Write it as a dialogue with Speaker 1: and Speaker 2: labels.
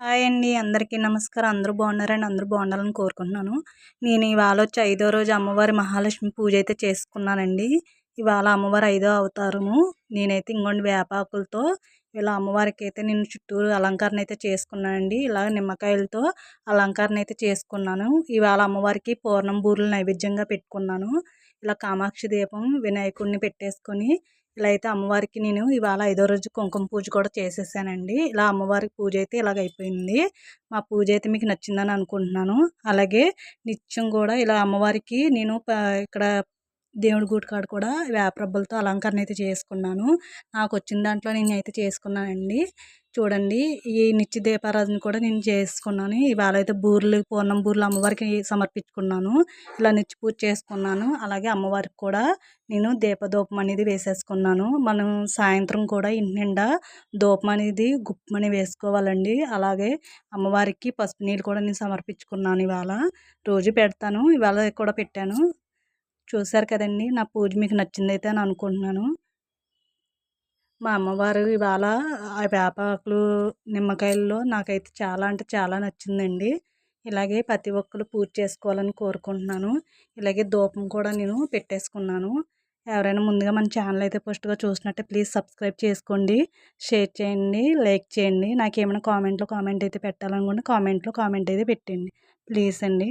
Speaker 1: Hi అండి. అందరికీ నమస్కారం. అందరూ బాగున్నారండి? అందరూ బాగుండాలని కోరుకుంటున్నాను. నేను ఇవాళ వచ్చి ఐదో రోజు అమ్మవారి మహాలక్ష్మి పూజ అయితే చేసుకున్నానండి. ఇవాళ అమ్మవారి ఐదో అవతారము. నేనైతే ఇంగోండి వేపాకులతో ఇలా అమ్మవారికి అయితే నేను చుట్టూరు అలంకరణ అయితే చేసుకున్నానండి. ఇలా నిమ్మకాయలతో అలంకరణ అయితే చేసుకున్నాను. ఇవాళ అమ్మవారికి పూర్ణం బూరెలు నైవేద్యంగా పెట్టుకున్నాను. ఇలా కామాక్షి దీపం వినాయకుడిని పెట్టేసుకొని ఇలా అయితే అమ్మవారికి నేను ఇవాళ ఐదో రోజు కుంకుమ పూజ కూడా చేసేసానండి. ఇలా అమ్మవారికి పూజ అయితే ఇలాగ అయిపోయింది. మా పూజ అయితే మీకు నచ్చిందని అనుకుంటున్నాను. అలాగే నిత్యం కూడా ఇలా అమ్మవారికి నేను ఇక్కడ దేవుడి గుడి కాడ కూడా వేపరబ్బలతో అలంకరణ అయితే చేసుకున్నాను. నాకొచ్చిన దాంట్లో నేనైతే చేసుకున్నానండి. చూడండి, ఈ నిత్య దీపారాధన కూడా నేను చేసుకున్నాను. ఇవాళ అయితే బూరెలు, పూర్ణం బూరెలు అమ్మవారికి సమర్పించుకున్నాను. ఇలా నిత్య పూజ చేసుకున్నాను. అలాగే అమ్మవారికి కూడా నేను దీపధూపం అనేది వేసేసుకున్నాను. మనం సాయంత్రం కూడా ఇంటి నిండా ధూపం అనేది గుప్పమని వేసుకోవాలండి. అలాగే అమ్మవారికి పసుపు నీళ్ళు కూడా నేను సమర్పించుకున్నాను ఇవాళ. రోజు పెడతాను, ఇవాళ కూడా పెట్టాను. చూశారు కదండి, నా పూజ మీకు నచ్చిందైతే అని అనుకుంటున్నాను. మా అమ్మవారు ఇవాళ ఆ వేపాకులు, నిమ్మకాయల్లో నాకైతే చాలా అంటే చాలా నచ్చిందండి. ఇలాగే ప్రతి ఒక్కరు పూజ చేసుకోవాలని కోరుకుంటున్నాను. ఇలాగే ధూపం కూడా నేను పెట్టేసుకున్నాను. ఎవరైనా ముందుగా మన ఛానల్ అయితే ఫస్ట్‌గా చూసినట్టే ప్లీజ్ సబ్స్క్రైబ్ చేసుకోండి, షేర్ చేయండి, లైక్ చేయండి. నాకేమైనా కామెంట్ అయితే పెట్టాలనుకుంటే కామెంట్ అయితే పెట్టండి. ప్లీజ్ అండి.